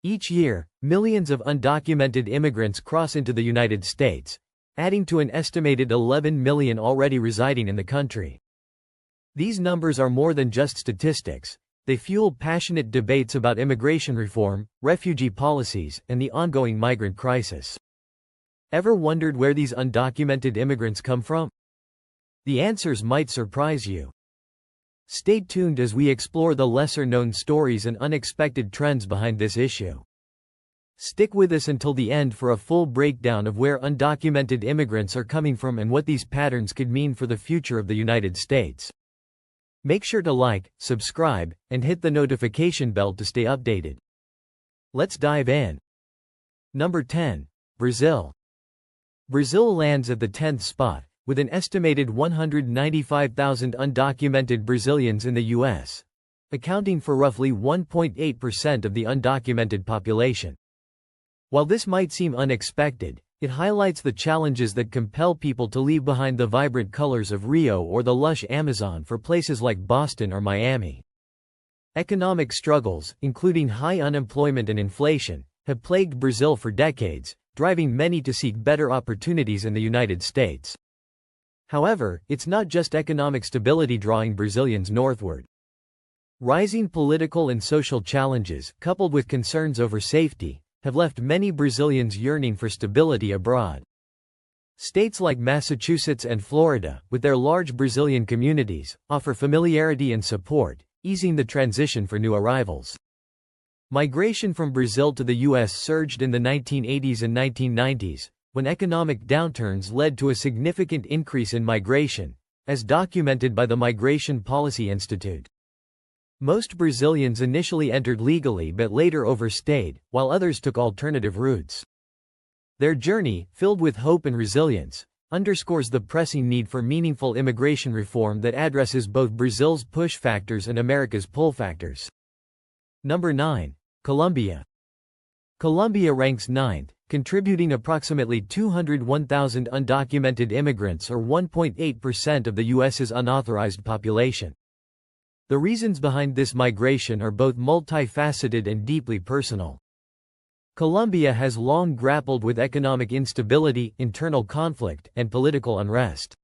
Each year, millions of undocumented immigrants cross into the United States, adding to an estimated 11 million already residing in the country. These numbers are more than just statistics. They fuel passionate debates about immigration reform, refugee policies, and the ongoing migrant crisis. Ever wondered where these undocumented immigrants come from? The answers might surprise you. Stay tuned as we explore the lesser-known stories and unexpected trends behind this issue. Stick with us until the end for a full breakdown of where undocumented immigrants are coming from and what these patterns could mean for the future of the United States. Make sure to like, subscribe, and hit the notification bell to stay updated. Let's dive in. Number 10. Brazil. Brazil lands at the 10th spot, with an estimated 195,000 undocumented Brazilians in the U.S., accounting for roughly 1.8% of the undocumented population. While this might seem unexpected, it highlights the challenges that compel people to leave behind the vibrant colors of Rio or the lush Amazon for places like Boston or Miami. Economic struggles, including high unemployment and inflation, have plagued Brazil for decades, driving many to seek better opportunities in the United States. However, it's not just economic stability drawing Brazilians northward. Rising political and social challenges, coupled with concerns over safety, have left many Brazilians yearning for stability abroad. States like Massachusetts and Florida, with their large Brazilian communities, offer familiarity and support, easing the transition for new arrivals. Migration from Brazil to the U.S. surged in the 1980s and 1990s, when economic downturns led to a significant increase in migration, as documented by the Migration Policy Institute. Most Brazilians initially entered legally but later overstayed, while others took alternative routes. Their journey, filled with hope and resilience, underscores the pressing need for meaningful immigration reform that addresses both Brazil's push factors and America's pull factors. Number 9. Colombia. Colombia ranks 9th, contributing approximately 201,000 undocumented immigrants or 1.8% of the U.S.'s unauthorized population. The reasons behind this migration are both multifaceted and deeply personal. Colombia has long grappled with economic instability, internal conflict, and political unrest.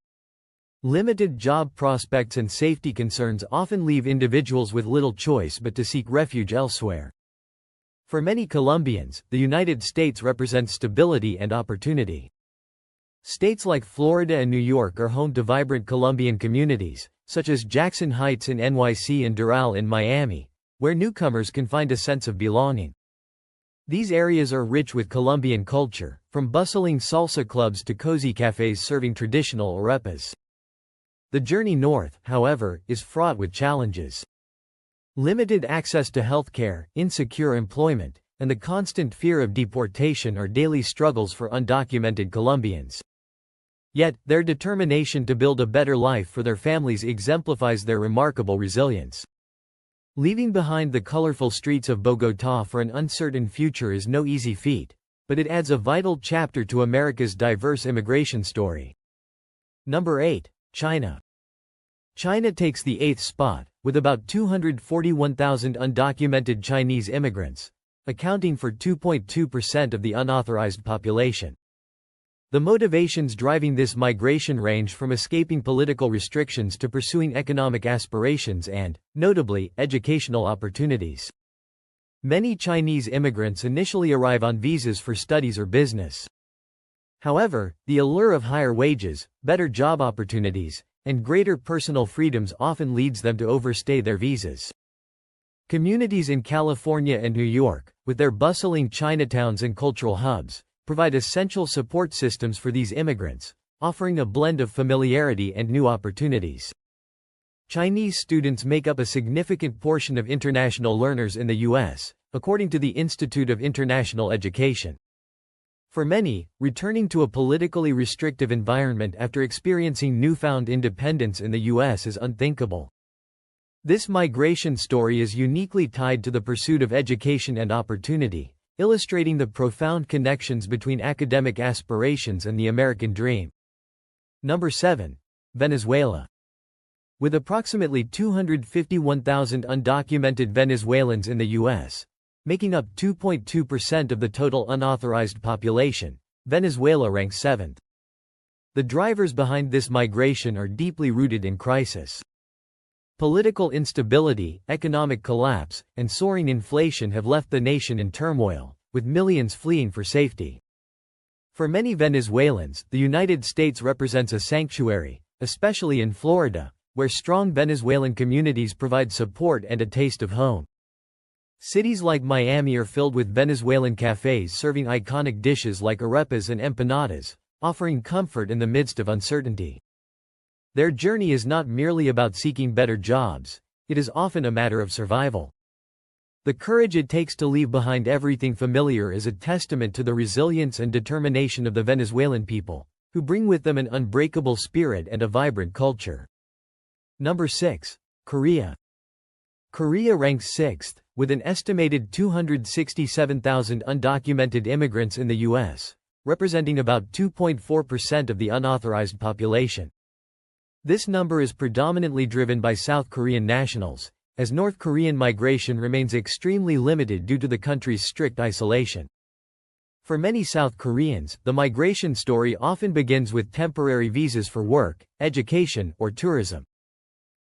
Limited job prospects and safety concerns often leave individuals with little choice but to seek refuge elsewhere. For many Colombians, the United States represents stability and opportunity. States like Florida and New York are home to vibrant Colombian communities, such as Jackson Heights in NYC and Doral in Miami, where newcomers can find a sense of belonging. These areas are rich with Colombian culture, from bustling salsa clubs to cozy cafes serving traditional arepas. The journey north, however, is fraught with challenges. Limited access to healthcare, insecure employment, and the constant fear of deportation are daily struggles for undocumented Colombians. Yet, their determination to build a better life for their families exemplifies their remarkable resilience. Leaving behind the colorful streets of Bogotá for an uncertain future is no easy feat, but it adds a vital chapter to America's diverse immigration story. Number 8. China. China takes the 8th spot, with about 241,000 undocumented Chinese immigrants, accounting for 2.2% of the unauthorized population. The motivations driving this migration range from escaping political restrictions to pursuing economic aspirations and, notably, educational opportunities. Many Chinese immigrants initially arrive on visas for studies or business. However, the allure of higher wages, better job opportunities, and greater personal freedoms often leads them to overstay their visas. Communities in California and New York, with their bustling Chinatowns and cultural hubs, provide essential support systems for these immigrants, offering a blend of familiarity and new opportunities. Chinese students make up a significant portion of international learners in the U.S., according to the Institute of International Education. For many, returning to a politically restrictive environment after experiencing newfound independence in the U.S. is unthinkable. This migration story is uniquely tied to the pursuit of education and opportunity, illustrating the profound connections between academic aspirations and the American dream. Number 7. Venezuela. With approximately 251,000 undocumented Venezuelans in the U.S., Making up 2.2% of the total unauthorized population, Venezuela ranks 7th. The drivers behind this migration are deeply rooted in crisis. Political instability, economic collapse, and soaring inflation have left the nation in turmoil, with millions fleeing for safety. For many Venezuelans, the United States represents a sanctuary, especially in Florida, where strong Venezuelan communities provide support and a taste of home. Cities like Miami are filled with Venezuelan cafes serving iconic dishes like arepas and empanadas, offering comfort in the midst of uncertainty. Their journey is not merely about seeking better jobs, it is often a matter of survival. The courage it takes to leave behind everything familiar is a testament to the resilience and determination of the Venezuelan people, who bring with them an unbreakable spirit and a vibrant culture. Number 6. Korea. Korea ranks 6th, with an estimated 267,000 undocumented immigrants in the U.S., representing about 2.4% of the unauthorized population. This number is predominantly driven by South Korean nationals, as North Korean migration remains extremely limited due to the country's strict isolation. For many South Koreans, the migration story often begins with temporary visas for work, education, or tourism.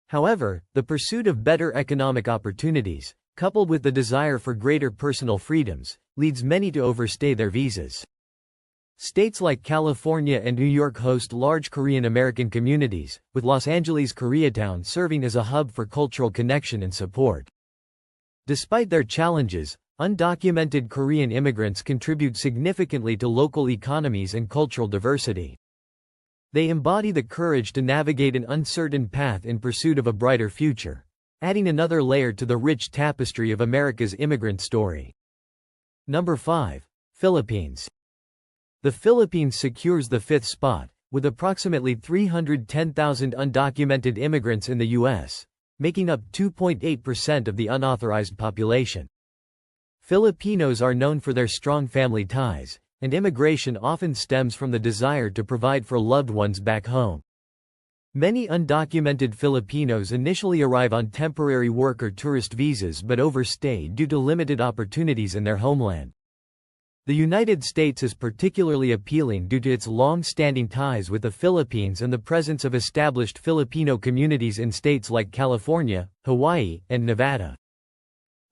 However, the pursuit of better economic opportunities, coupled with the desire for greater personal freedoms, leads many to overstay their visas. States like California and New York host large Korean American communities, with Los Angeles' Koreatown serving as a hub for cultural connection and support. Despite their challenges, undocumented Korean immigrants contribute significantly to local economies and cultural diversity. They embody the courage to navigate an uncertain path in pursuit of a brighter future, adding another layer to the rich tapestry of America's immigrant story. Number 5. Philippines. The Philippines secures the 5th spot, with approximately 310,000 undocumented immigrants in the U.S., making up 2.8% of the unauthorized population. Filipinos are known for their strong family ties, and immigration often stems from the desire to provide for loved ones back home. Many undocumented Filipinos initially arrive on temporary work or tourist visas but overstay due to limited opportunities in their homeland. The United States is particularly appealing due to its long-standing ties with the Philippines and the presence of established Filipino communities in states like California, Hawaii, and Nevada.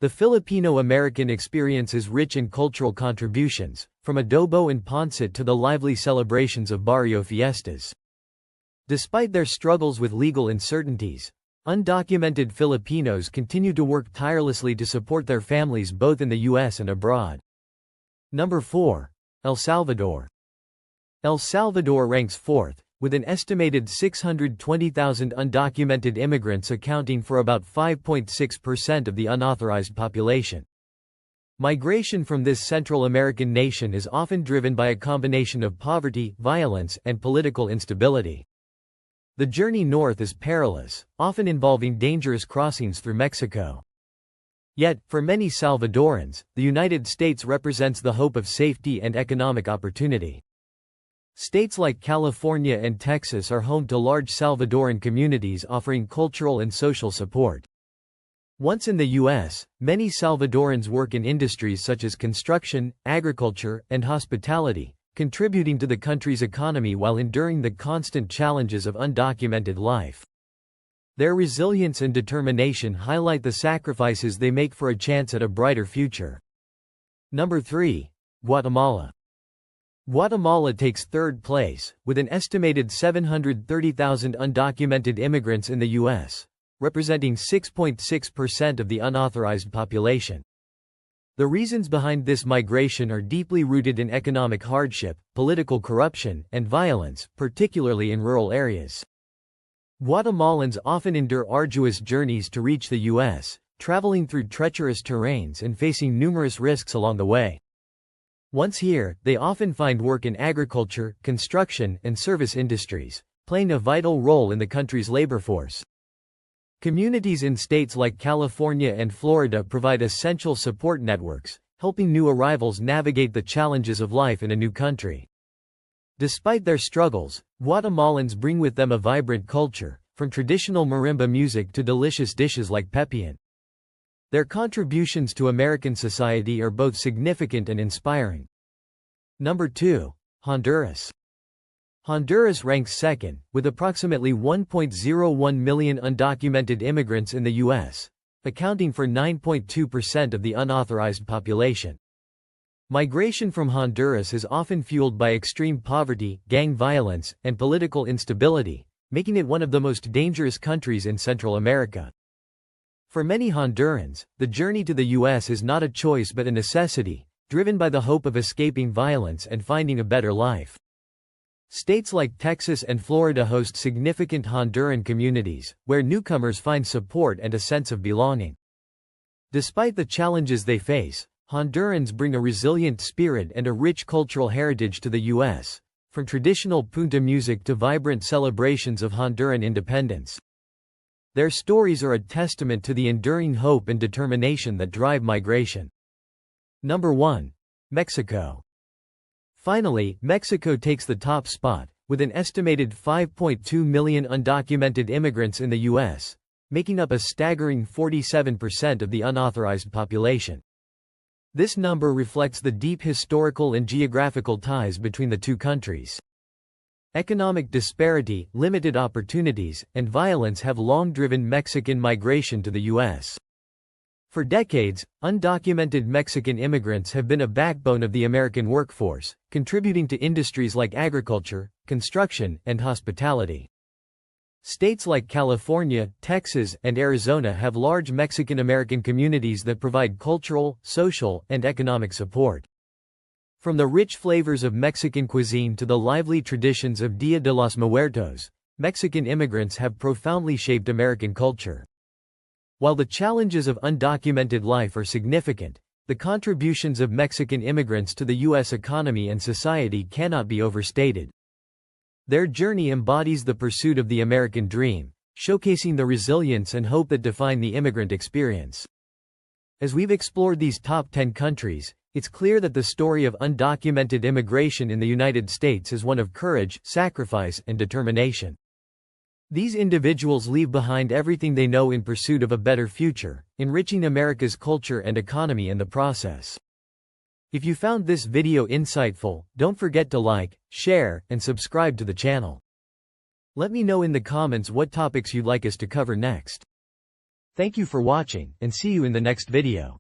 The Filipino-American experience is rich in cultural contributions, from adobo and pancit to the lively celebrations of barrio fiestas. Despite their struggles with legal uncertainties, undocumented Filipinos continue to work tirelessly to support their families both in the U.S. and abroad. Number 4. El Salvador. El Salvador ranks 4th, with an estimated 620,000 undocumented immigrants accounting for about 5.6% of the unauthorized population. Migration from this Central American nation is often driven by a combination of poverty, violence, and political instability. The journey north is perilous, often involving dangerous crossings through Mexico. Yet, for many Salvadorans, the United States represents the hope of safety and economic opportunity. States like California and Texas are home to large Salvadoran communities offering cultural and social support. Once in the U.S., many Salvadorans work in industries such as construction, agriculture, and hospitality, contributing to the country's economy while enduring the constant challenges of undocumented life. Their resilience and determination highlight the sacrifices they make for a chance at a brighter future. Number 3. Guatemala. Guatemala takes 3rd place, with an estimated 730,000 undocumented immigrants in the U.S., representing 6.6% of the unauthorized population. The reasons behind this migration are deeply rooted in economic hardship, political corruption, and violence, particularly in rural areas. Guatemalans often endure arduous journeys to reach the U.S., traveling through treacherous terrains and facing numerous risks along the way. Once here, they often find work in agriculture, construction, and service industries, playing a vital role in the country's labor force. Communities in states like California and Florida provide essential support networks, helping new arrivals navigate the challenges of life in a new country. Despite their struggles, Guatemalans bring with them a vibrant culture, from traditional marimba music to delicious dishes like pepián. Their contributions to American society are both significant and inspiring. Number 2. Honduras. Honduras ranks second, with approximately 1.01 million undocumented immigrants in the U.S., accounting for 9.2% of the unauthorized population. Migration from Honduras is often fueled by extreme poverty, gang violence, and political instability, making it one of the most dangerous countries in Central America. For many Hondurans, the journey to the U.S. is not a choice but a necessity, driven by the hope of escaping violence and finding a better life. States like Texas and Florida host significant Honduran communities, where newcomers find support and a sense of belonging. Despite the challenges they face, Hondurans bring a resilient spirit and a rich cultural heritage to the U.S., from traditional punta music to vibrant celebrations of Honduran independence. Their stories are a testament to the enduring hope and determination that drive migration. Number 1. Mexico. Finally, Mexico takes the top spot, with an estimated 5.2 million undocumented immigrants in the U.S., making up a staggering 47% of the unauthorized population. This number reflects the deep historical and geographical ties between the two countries. Economic disparity, limited opportunities, and violence have long driven Mexican migration to the U.S. For decades, undocumented Mexican immigrants have been a backbone of the American workforce, contributing to industries like agriculture, construction, and hospitality. States like California, Texas, and Arizona have large Mexican-American communities that provide cultural, social, and economic support. From the rich flavors of Mexican cuisine to the lively traditions of Dia de los Muertos, Mexican immigrants have profoundly shaped American culture. While the challenges of undocumented life are significant, the contributions of Mexican immigrants to the U.S. economy and society cannot be overstated. Their journey embodies the pursuit of the American dream, showcasing the resilience and hope that define the immigrant experience. As we've explored these top 10 countries, it's clear that the story of undocumented immigration in the United States is one of courage, sacrifice, and determination. These individuals leave behind everything they know in pursuit of a better future, enriching America's culture and economy in the process. If you found this video insightful, don't forget to like, share, and subscribe to the channel. Let me know in the comments what topics you'd like us to cover next. Thank you for watching, and see you in the next video.